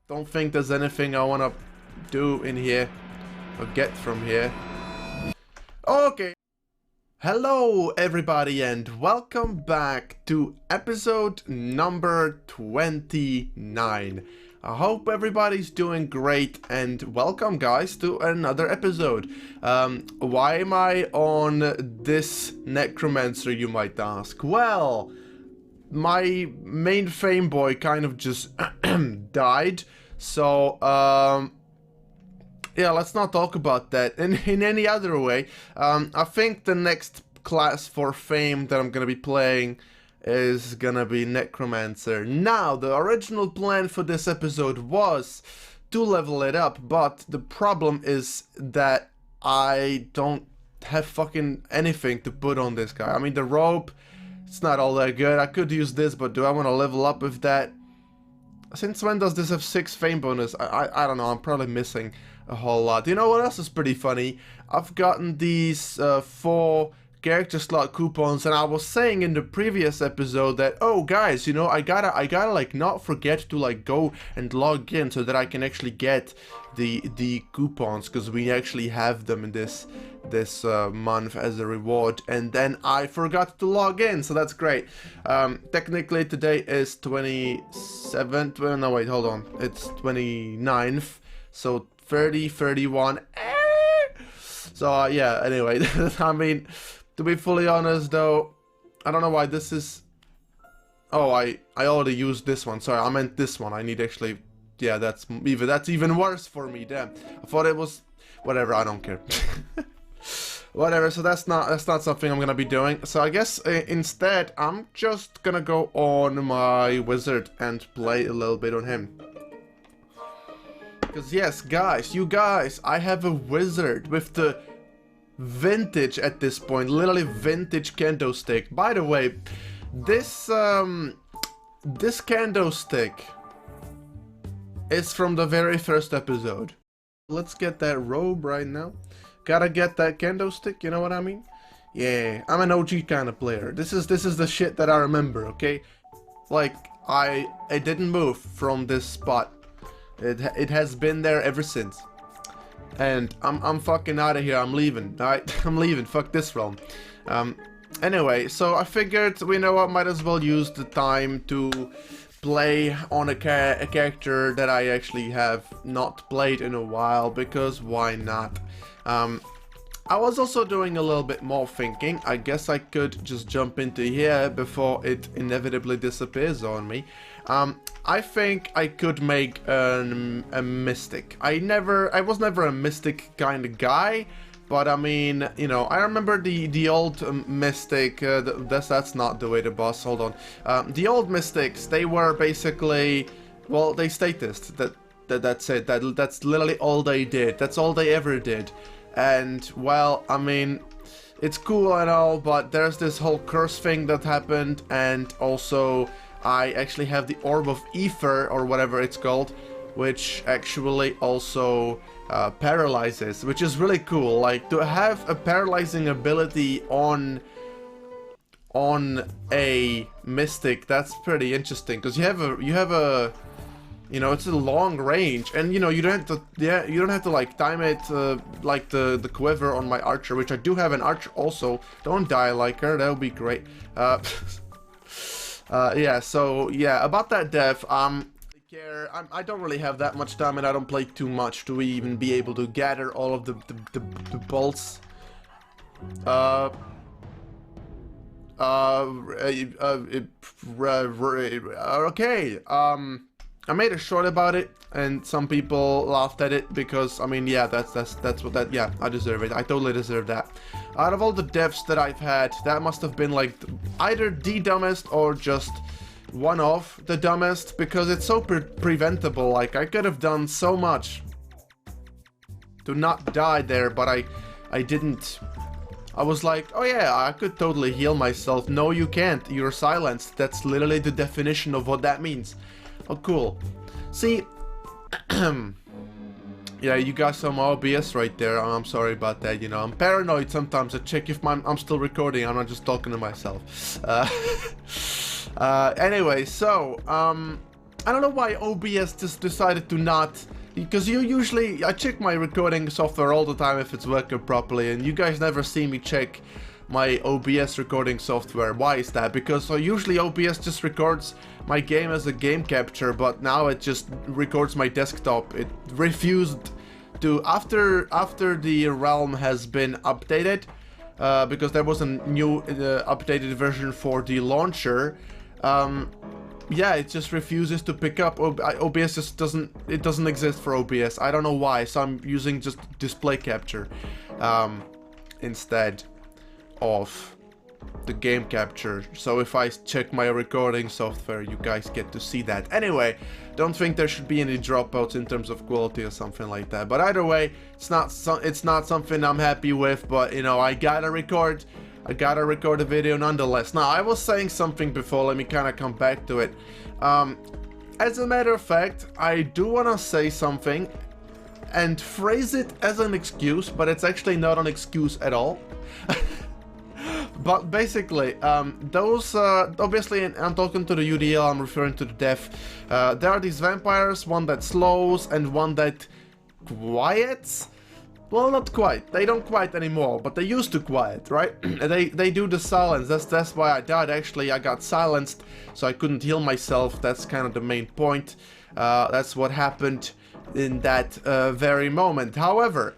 Don't think there's anything I want to do in here or get from here. Okay. Hello everybody and welcome back to episode number 29. I hope everybody's doing great and welcome guys to another episode. Why am I on this necromancer, you might ask? Well, my main fame boy kind of just died, so yeah, let's not talk about that in any other way. I think the next class for fame that I'm gonna be playing is gonna be Necromancer. Now, the original plan for this episode was to level it up, but the problem is that I don't have fucking anything to put on this guy. I mean, the rope, it's not all that good. I could use this, but do I want to level up with that? Since when does this have 6 fame bonus? I don't know, I'm probably missing a whole lot. You know what else is pretty funny? I've gotten these 4 character slot coupons, and I was saying in the previous episode that, oh guys, you know, I gotta like not forget to like go and log in so that I can actually get the coupons, because we actually have them in this month as a reward, and then I forgot to log in, so that's great. Technically today is 27th, well, no wait, hold on, it's 29th, so 30, 31, so yeah, anyway, I mean, to be fully honest though, I don't know why this is, oh, I already used this one, sorry, I meant this one, I need actually, yeah, that's even worse for me, damn, I thought it was, whatever, I don't care. Whatever, so that's not something I'm gonna be doing. So I guess instead I'm just gonna go on my wizard and play a little bit on him. Because yes, guys, you guys, I have a wizard with the vintage at this point, literally vintage kendo stick. By the way, this this kendo stick is from the very first episode. Let's get that robe right now. Gotta get that kendo stick, you know what I mean? Yeah, I'm an OG kind of player. This is the shit that I remember, okay? Like, it didn't move from this spot. It has been there ever since. And I'm fucking out of here, I'm leaving, alright? I'm leaving, fuck this realm. Anyway, so I figured, you know what, might as well use the time to play on a character that I actually have not played in a while, because why not? I was also doing a little bit more thinking. I guess I could just jump into here before it inevitably disappears on me. I think I could make a mystic. I was never a mystic kind of guy, but I mean, you know, I remember the old mystic, that's not the way the boss, hold on. The old mystics, they were basically, well, they statist, that's it, that's literally all they did, that's all they ever did. And, well, I mean, it's cool and all, but there's this whole curse thing that happened, and also I actually have the Orb of Ether, or whatever it's called, which actually also paralyzes, which is really cool. Like, to have a paralyzing ability on a mystic, that's pretty interesting, because you have a you know, it's a long range, and you know, you don't have to like time it like the quiver on my archer, which I do have an archer also. Don't die like her, that would be great. Yeah, so yeah, about that dev, I don't really have that much time, and I don't play too much to even be able to gather all of the bolts. Okay, I made a short about it, and some people laughed at it because, I mean, yeah, that's what that, yeah, I deserve it. I totally deserve that. Out of all the deaths that I've had, that must have been like either the dumbest or just one of the dumbest, because it's so preventable. Like, I could have done so much to not die there, but I didn't. I was like, oh yeah, I could totally heal myself. No, you can't. You're silenced. That's literally the definition of what that means. Oh, cool. See, yeah, you got some OBS right there. I'm sorry about that, you know. I'm paranoid sometimes. I check if I'm still recording. I'm not just talking to myself. Anyway, so, I don't know why OBS just decided to not, because I check my recording software all the time if it's working properly, and you guys never see me check my OBS recording software. Why is that? Because usually OBS just records my game as a game capture, but now it just records my desktop. It refused to, after the realm has been updated, because there was a new updated version for the launcher. Yeah, it just refuses to pick up. OBS just doesn't exist for OBS. I don't know why, so I'm using just display capture instead of the game capture. So if I check my recording software, you guys get to see that. Anyway, don't think there should be any dropouts in terms of quality or something like that. But either way, it's not something I'm happy with, but you know, I gotta record a video nonetheless. Now, I was saying something before, let me kind of come back to it. As a matter of fact, I do want to say something and phrase it as an excuse, but it's actually not an excuse at all. But basically, obviously, I'm talking to the UDL, I'm referring to the dev. There are these vampires, one that slows and one that quiets. Well, not quite. They don't quiet anymore, but they used to quiet, right? They do the silence. That's why I died, actually. I got silenced, so I couldn't heal myself. That's kind of the main point. That's what happened in that very moment. However,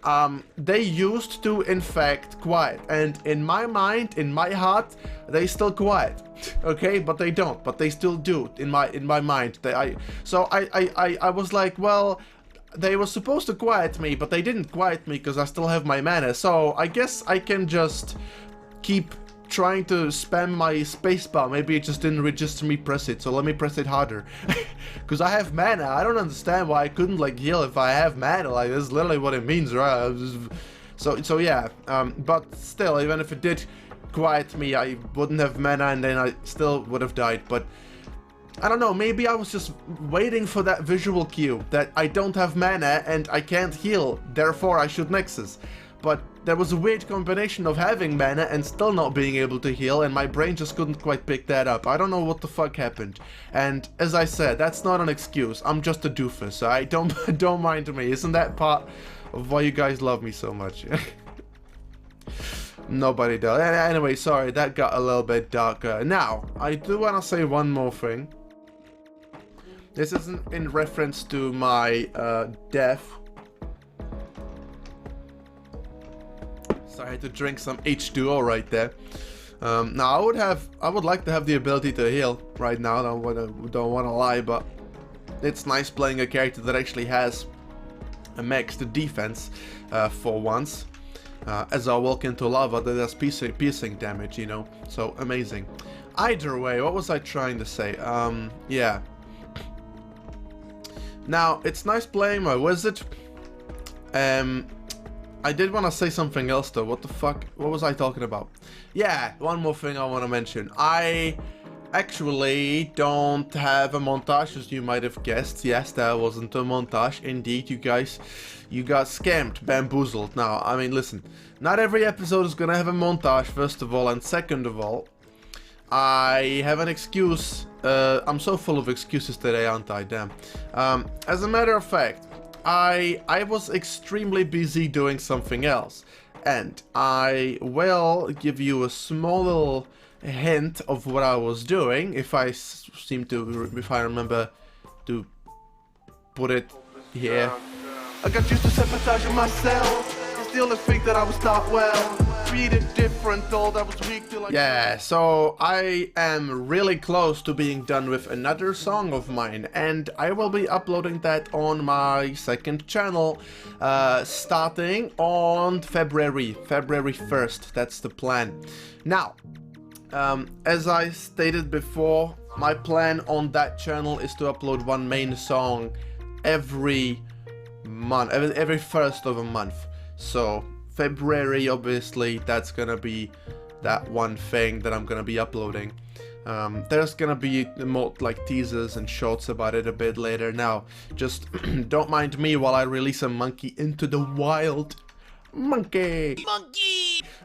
they used to, in fact, quiet. And in my mind, in my heart, they still quiet. Okay? But they don't. But they still do, in my mind. I was like, well, they were supposed to quiet me, but they didn't quiet me because I still have my mana. So I guess I can just keep trying to spam my spacebar. Maybe it just didn't register me press it, so let me press it harder. Because I have mana. I don't understand why I couldn't like heal if I have mana. Like, that's literally what it means, right? So yeah, but still, even if it did quiet me, I wouldn't have mana and then I still would have died. But I don't know, maybe I was just waiting for that visual cue that I don't have mana and I can't heal, therefore I should Nexus. But there was a weird combination of having mana and still not being able to heal, and my brain just couldn't quite pick that up. I don't know what the fuck happened. And as I said, that's not an excuse. I'm just a doofus, alright? Don't mind me. Isn't that part of why you guys love me so much? Nobody does. Anyway, sorry, that got a little bit darker. Now, I do want to say one more thing. This isn't in reference to my death. So I had to drink some H2O right there. Now I would like to have the ability to heal right now. Don't wanna lie, but it's nice playing a character that actually has a maxed defense for once. As I walk into lava, that does piercing damage, you know. So amazing. Either way, what was I trying to say? Yeah. Now, it's nice playing my wizard. I did want to say something else though. What the fuck? What was I talking about? Yeah, one more thing I want to mention. I actually don't have a montage, as you might have guessed. Yes, there wasn't a montage. Indeed, you got scammed, bamboozled. Now, I mean, listen. Not every episode is gonna have a montage, first of all, and second of all, I have an excuse. I'm so full of excuses today, aren't I? Damn. As a matter of fact, I was extremely busy doing something else, and I will give you a small little hint of what I was doing, if I remember to put it here. I got used to sabotaging myself. Still think that I was taught well. Treated different, told I was weak till I... Yeah, so I am really close to being done with another song of mine, and I will be uploading that on my second channel, starting on February 1st. That's the plan. Now, as I stated before, my plan on that channel is to upload one main song every month, every first of a month. So February, obviously, that's gonna be that one thing that I'm gonna be uploading. There's gonna be more like teasers and shorts about it a bit later. Now, just don't mind me while I release a monkey into the wild. Monkey!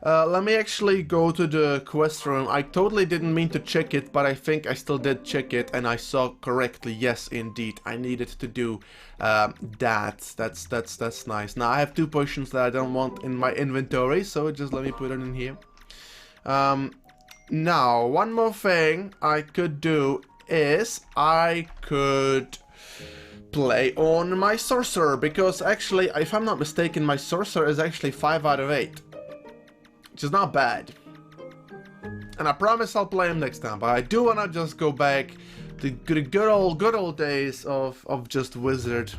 Let me actually go to the quest room. I totally didn't mean to check it, but I think I still did check it, and I saw correctly. Yes, indeed, I needed to do that. That's nice. Now I have 2 potions that I don't want in my inventory, so just let me put it in here. Now, one more thing I could do is I could play on my sorcerer, because actually, if I'm not mistaken, my sorcerer is actually 5 out of 8. Which is not bad. And I promise I'll play him next time, but I do wanna just go back to the good old days of just Wizard.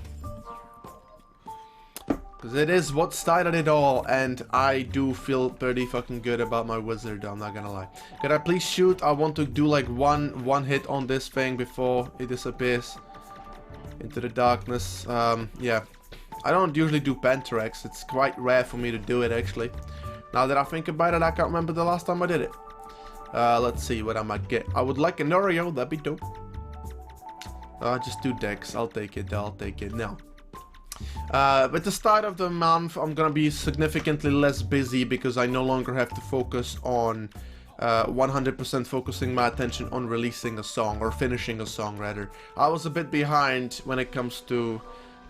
Because it is what started it all, and I do feel pretty fucking good about my Wizard, I'm not gonna lie. Could I please shoot? I want to do like one hit on this thing before it disappears into the darkness. Yeah. I don't usually do Panterax, it's quite rare for me to do it actually. Now that I think about it, I can't remember the last time I did it. Let's see what I might get. I would like an Oreo, that'd be dope. Just 2 decks, I'll take it now. With the start of the month, I'm gonna be significantly less busy because I no longer have to focus on 100% focusing my attention on releasing a song, or finishing a song rather. I was a bit behind when it comes to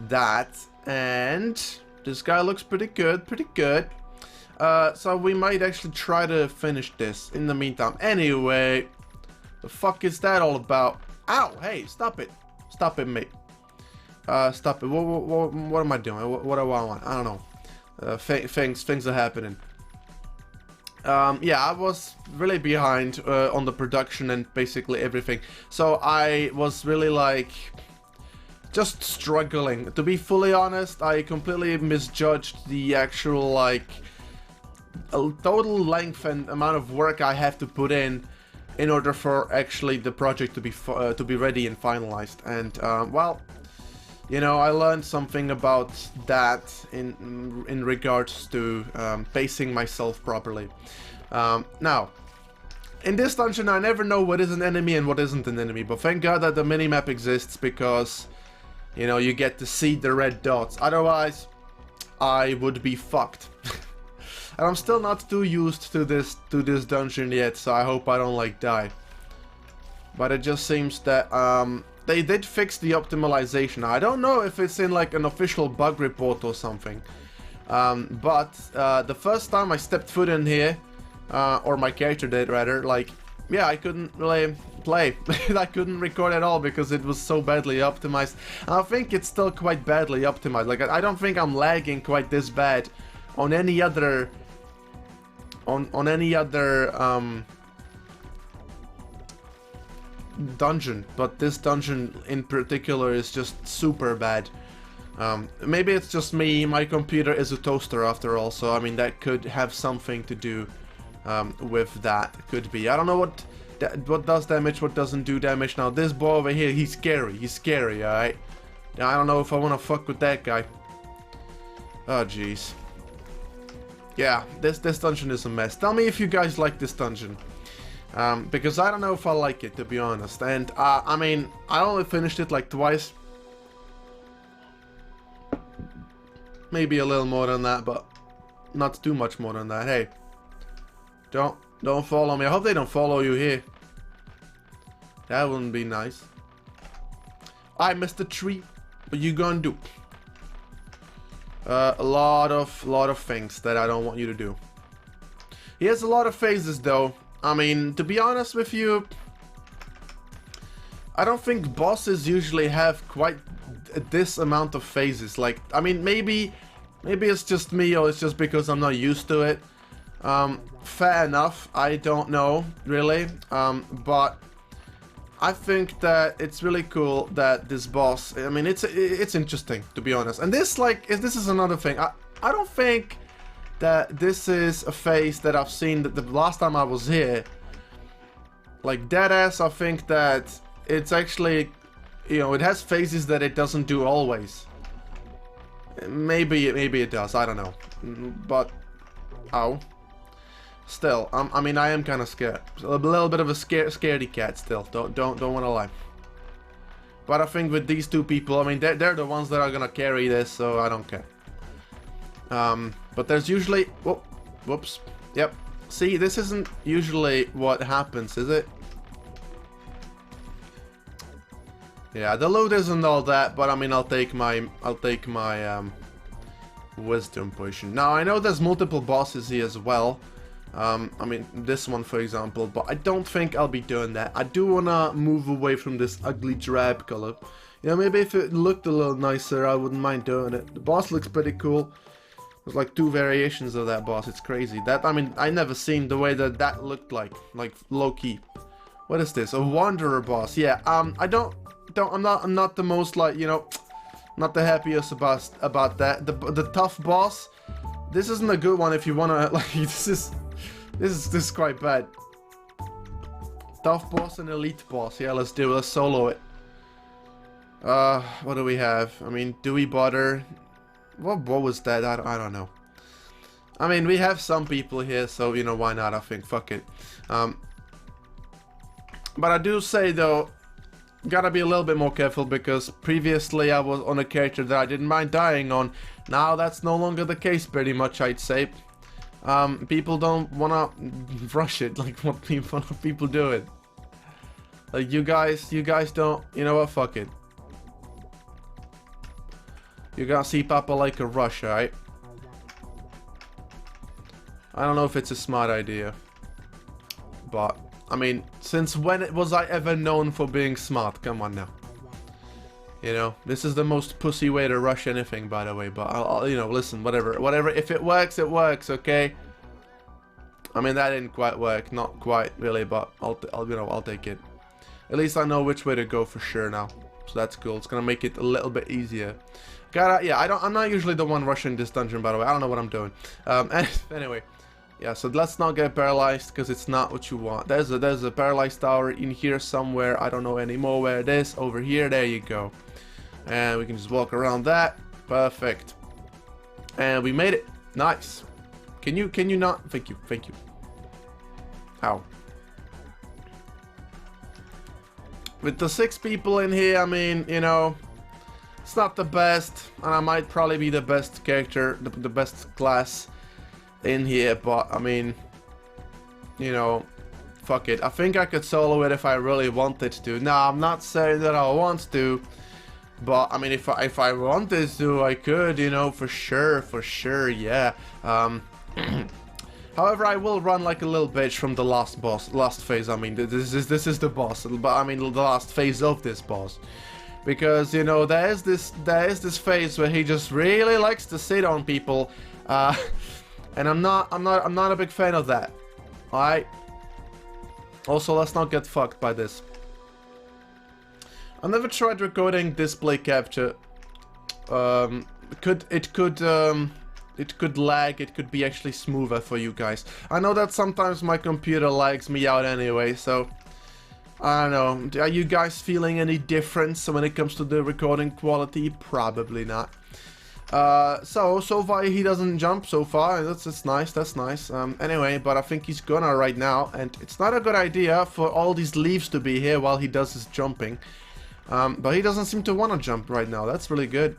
that, and this guy looks pretty good. So we might actually try to finish this in the meantime. Anyway, the fuck is that all about? Ow! Hey, stop it! Stop it, mate. Stop it. What am I doing? What do I want? I don't know. Things are happening. Yeah, I was really behind on the production and basically everything. So I was really like just struggling. To be fully honest, I completely misjudged the actual like total length and amount of work I have to put in order for actually the project to be ready and finalized. And well, you know, I learned something about that in regards to pacing myself properly. Now, in this dungeon, I never know what is an enemy and what isn't an enemy, but thank God that the minimap exists, because, you know, you get to see the red dots. Otherwise, I would be fucked. And I'm still not too used to this dungeon yet, so I hope I don't like die. But it just seems that they did fix the optimization. I don't know if it's in like an official bug report or something. But the first time I stepped foot in here, or my character did rather, like, yeah, I couldn't really play. I couldn't record at all because it was so badly optimized. And I think it's still quite badly optimized. Like, I don't think I'm lagging quite this bad on any other dungeon, but this dungeon in particular is just super bad. Maybe it's just me, my computer is a toaster after all, so I mean that could have something to do with that. Could be. I don't know what does damage, what doesn't do damage. Now this boy over here, he's scary, alright? I don't know if I want to fuck with that guy. Oh jeez. Yeah, this dungeon is a mess. Tell me if you guys like this dungeon. Because I don't know if I like it, to be honest. And, I mean, I only finished it like twice. Maybe a little more than that, but not too much more than that. Hey, don't follow me. I hope they don't follow you here. That wouldn't be nice. I missed the tree. What you gonna do? A lot of things that I don't want you to do. He has a lot of phases though. I mean, to be honest with you, I don't think bosses usually have quite this amount of phases. Like, I mean, maybe it's just me, or it's just because I'm not used to it. Fair enough, I don't know, really. But I think that it's really cool that this boss, I mean, it's interesting, to be honest. And this, like, this is another thing. I don't think that this is a phase that I've seen that the last time I was here. Like, deadass, I think that it's actually, you know, it has phases that it doesn't do always. Maybe it does, I don't know. But, ow. Still, I mean, I am kind of scared. A little bit of a scaredy cat still, don't want to lie. But I think with these 2 people, I mean, they're the ones that are gonna carry this, so I don't care. But there's usually, whoops, Yep. See, this isn't usually what happens, is it? Yeah, the loot isn't all that, but I mean, I'll take my wisdom potion. Now, I know there's multiple bosses here as well. I mean, this one, for example, but I don't think I'll be doing that. I do want to move away from this ugly drab color. You know, maybe if it looked a little nicer, I wouldn't mind doing it. The boss looks pretty cool. There's like 2 variations of that boss. It's crazy. That, I mean, I never seen the way that that looked like low-key. What is this? A wanderer boss. Yeah, I'm not the most, like, you know, not the happiest about that. The tough boss, this isn't a good one if you wanna, like, this is quite bad. Tough boss and elite boss. Yeah, let's do it. Let's solo it. What do we have? I mean, do we bother? What was that? I don't know. I mean, we have some people here, so, you know, why not? I think, fuck it. But I do say, though, gotta be a little bit more careful, because previously I was on a character that I didn't mind dying on. Now that's no longer the case, pretty much, I'd say. People don't wanna rush it like what people do it. Like, you guys don't, you know what, fuck it. You gotta see Papa like a rush, alright? I don't know if it's a smart idea. But, I mean, since when was I ever known for being smart? Come on now. You know, this is the most pussy way to rush anything, by the way. But, I'll you know, listen, whatever. If it works, okay? I mean, that didn't quite work. Not quite, really, but I'll take it. At least I know which way to go for sure now. So that's cool. It's gonna make it a little bit easier. Yeah, I'm not usually the one rushing this dungeon, by the way. I don't know what I'm doing. Anyway, yeah. So let's not get paralyzed, because it's not what you want. There's a paralyzed tower in here somewhere. I don't know anymore where it is. Over here. There you go. And we can just walk around that. Perfect. And we made it. Nice. Can you not? Thank you. How? With the 6 people in here, I mean, you know, it's not the best, and I might probably be the best character, the best class in here, but I mean, you know, fuck it. I think I could solo it if I really wanted to. Now, I'm not saying that I want to, but I mean, if I wanted to, I could, you know, for sure, yeah. However, I will run like a little bitch from the last phase. I mean, this is the boss, but I mean the last phase of this boss, because you know there is this phase where he just really likes to sit on people, and I'm not a big fan of that. All right. Also, let's not get fucked by this. I never tried recording display capture. It could lag, it could be actually smoother for you guys. I know that sometimes my computer lags me out anyway, so I don't know. Are you guys feeling any difference when it comes to the recording quality? Probably not. So far he doesn't jump so far, and that's nice. Anyway, but I think he's gonna right now, and it's not a good idea for all these leaves to be here while he does his jumping. But he doesn't seem to want to jump right now. That's really good.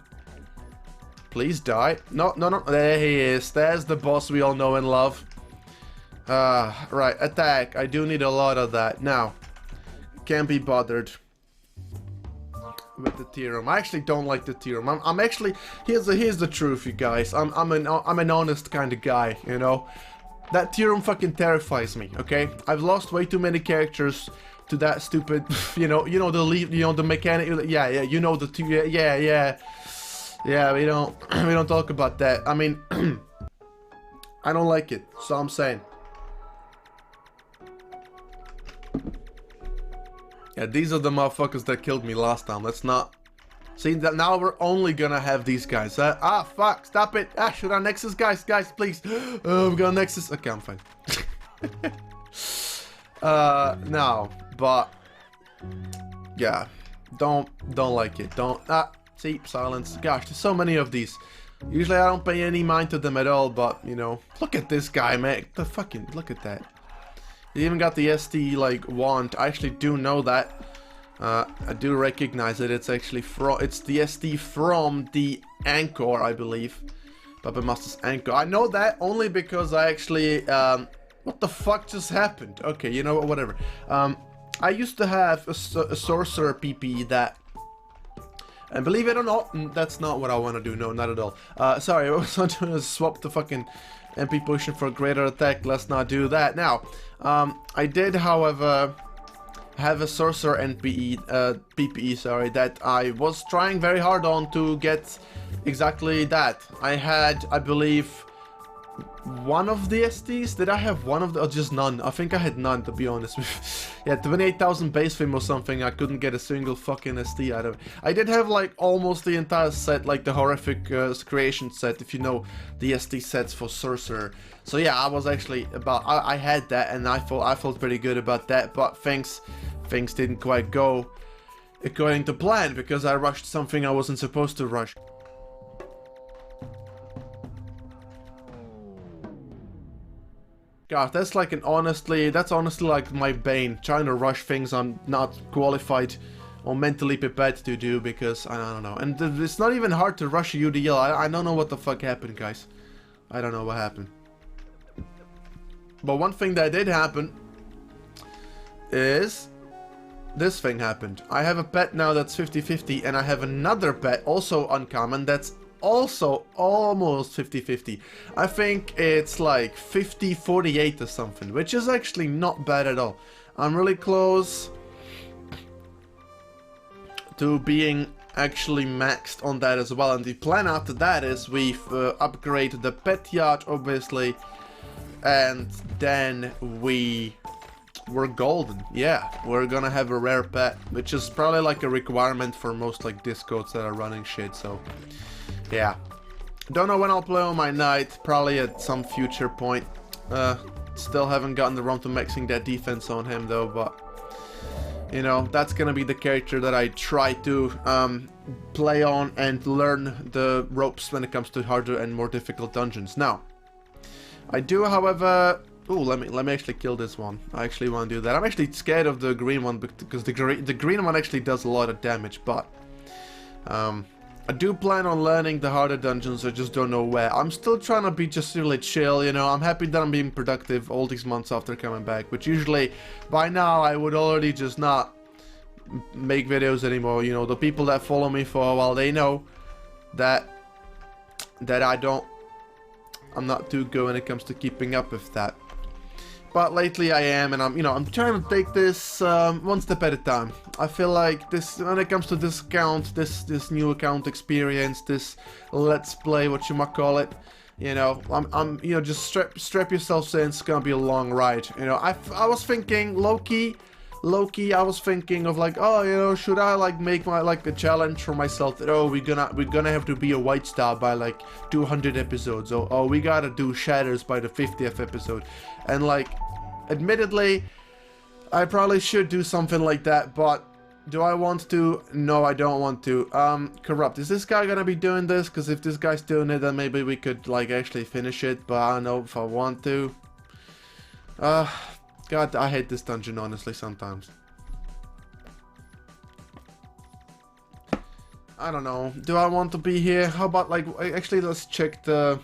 Please die. No. There he is. There's the boss we all know and love. Right. Attack. I do need a lot of that. Now, can't be bothered with the theorem. I actually don't like the theorem. I'm actually... Here's the truth, you guys. I'm an honest kind of guy, you know? That theorem fucking terrifies me, okay? I've lost way too many characters to that stupid... you know the mechanic... Yeah, you know the... Yeah, we don't talk about that. I mean, I don't like it, so I'm saying. Yeah, these are the motherfuckers that killed me last time. Let's not... See, that now we're only gonna have these guys. Fuck, stop it. Should I Nexus? Guys, please. Oh, we got Nexus. Okay, I'm fine. No, but... Yeah, don't like it. Don't... See, silence. Gosh, there's so many of these. Usually I don't pay any mind to them at all, but, you know, look at this guy, man. Look at that. He even got the ST, like, wand. I actually do know that. I do recognize it. It's actually it's the ST from the Anchor, I believe. Puppet Master's Anchor. I know that only because I actually, what the fuck just happened? Okay, you know what, whatever. I used to have a Sorcerer PPE that, and believe it or not, that's not what I want to do, no, not at all. Sorry, I was going to swap the fucking MP potion for greater attack, let's not do that. Now, I did, however, have a Sorcerer PPE, sorry, that I was trying very hard on to get exactly that. I had, I believe, one of the STs. Did I have one of the, or just none? I think I had none, to be honest. Yeah, 28,000 base fame or something. I couldn't get a single fucking ST out of it. I did have like almost the entire set, like the horrific creation set, if you know the ST sets for Sorcerer. So yeah, I was actually I had that, and I felt pretty good about that. But things didn't quite go according to plan because I rushed something I wasn't supposed to rush. God, that's like that's honestly like my bane, trying to rush things I'm not qualified or mentally prepared to do, because I don't know. And it's not even hard to rush a UDL. I don't know what the fuck happened, guys. I don't know what happened. But one thing that did happen is this thing happened. I have a pet now that's 50-50, and I have another pet, also uncommon, that's also almost 50-50. I think it's like 50-48 or something, which is actually not bad at all. I'm really close to being actually maxed on that as well, and the plan after that is we've upgraded the pet yard, obviously, and then we're golden. Yeah, we're gonna have a rare pet, which is probably like a requirement for most like discords that are running shit, so yeah. Don't know when I'll play on my knight, probably at some future point. Still haven't gotten around to maxing that defense on him though, but you know, that's gonna be the character that I try to play on and learn the ropes when it comes to harder and more difficult dungeons. Now, I do, however... Ooh, let me actually kill this one. I actually want to do that. I'm actually scared of the green one because the green one actually does a lot of damage, but I do plan on learning the harder dungeons, I just don't know where. I'm still trying to be just really chill, you know. I'm happy that I'm being productive all these months after coming back, which usually by now I would already just not make videos anymore. You know, the people that follow me for a while, they know that I'm not too good when it comes to keeping up with that. But lately I am, and I'm trying to take this one step at a time. I feel like this, when it comes to this account, this new account experience, this let's play, what you might call it, you know, you know, just strap yourself in. It's gonna be a long ride. You know, I was thinking low-key, I was thinking of like, oh, you know, should I like make my like a challenge for myself that, oh, we're gonna have to be a white star by like 200 episodes, or oh, we gotta do shatters by the 50th episode, and like, admittedly, I probably should do something like that, but do I want to? No, I don't want to. Corrupt, is this guy gonna be doing this? Because if this guy's doing it, then maybe we could like actually finish it, but I don't know if I want to. God, I hate this dungeon, honestly, sometimes. I don't know. Do I want to be here? How about, like, actually, let's check the...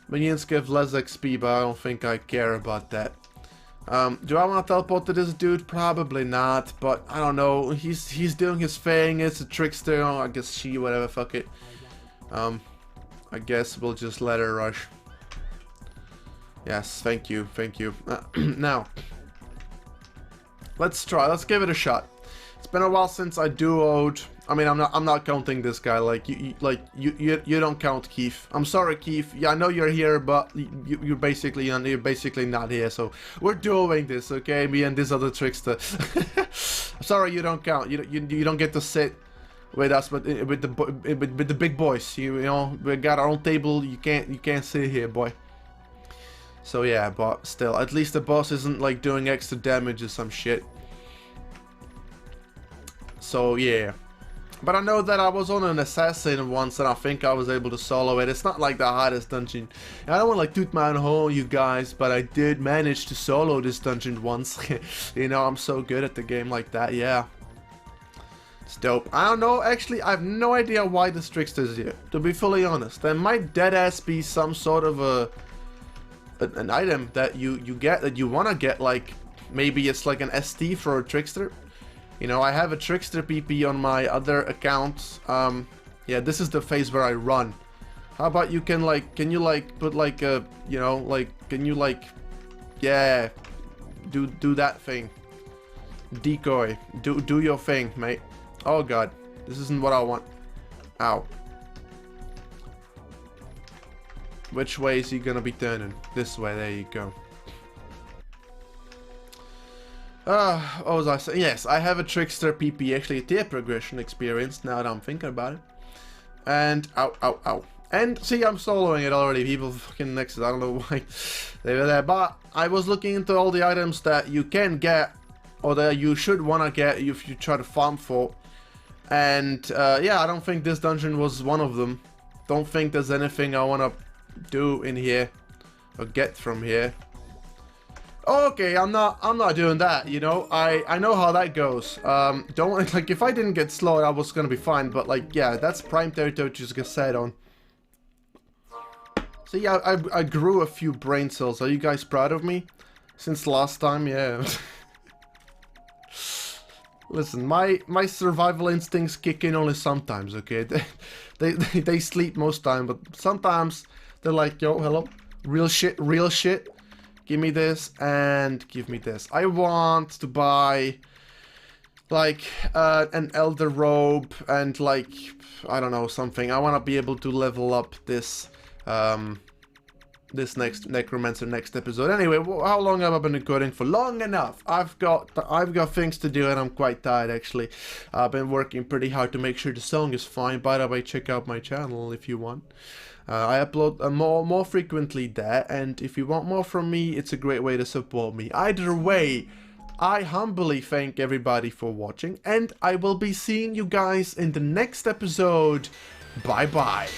Minions give less XP, but I don't think I care about that. Do I want to teleport to this dude? Probably not, but I don't know. He's doing his thing. It's a trickster. Oh, I guess she, whatever, fuck it. I guess we'll just let her rush. Yes, thank you, thank you. Now, let's try. Let's give it a shot. It's been a while since I duoed. I mean, I'm not counting this guy. Like you don't count Keith. I'm sorry, Keith. Yeah, I know you're here, but you're basically not here. So we're duoing this, okay? Me and this other trickster. Sorry, you don't count. You don't get to sit with us, but with the big boys. You know, we got our own table. You can't sit here, boy. So yeah, but still, at least the boss isn't like doing extra damage or some shit. So yeah. But I know that I was on an assassin once and I think I was able to solo it. It's not like the hardest dungeon. And I don't want to like toot my own horn, you guys, but I did manage to solo this dungeon once. You know, I'm so good at the game like that, yeah. It's dope. I don't know, actually, I have no idea why this trickster's here, to be fully honest. There might deadass be some sort of an item that you get, that you want to get, like, maybe it's like an ST for a trickster. You know, I have a trickster PP on my other accounts. Yeah, this is the phase where I run. How about you can, like, can you, like, put, like, a, you know, like, can you, like, yeah, do that thing. Decoy. Do your thing, mate. Oh god, this isn't what I want. Ow. Which way is he gonna be turning? This way, there you go. What was I saying? Yes, I have a trickster PP, actually a tier progression experience, now that I'm thinking about it. And, ow. And, see, I'm soloing it already, people fucking next, I don't know why they were there. But, I was looking into all the items that you can get, or that you should wanna get if you try to farm for. And, yeah, I don't think this dungeon was one of them. Don't think there's anything I wanna do in here, or get from here. Okay, I'm not doing that, you know. I know how that goes. Don't, like, if I didn't get slowed, I was gonna be fine, but, like, yeah, that's prime territory to just get set on. So yeah, I grew a few brain cells. Are you guys proud of me? Since last time, yeah. Listen, my survival instincts kick in only sometimes, okay? They sleep most time, but sometimes they're like, yo, hello, real shit. Give me this and give me this. I want to buy, like, an elder robe and, like, I don't know, something. I want to be able to level up this, this next necromancer next episode. Anyway, how long have I been recording for? Long enough. I've got things to do and I'm quite tired, actually. I've been working pretty hard to make sure the song is fine. By the way, check out my channel if you want. I upload more frequently there, and if you want more from me, it's a great way to support me. Either way, I humbly thank everybody for watching, and I will be seeing you guys in the next episode. Bye bye.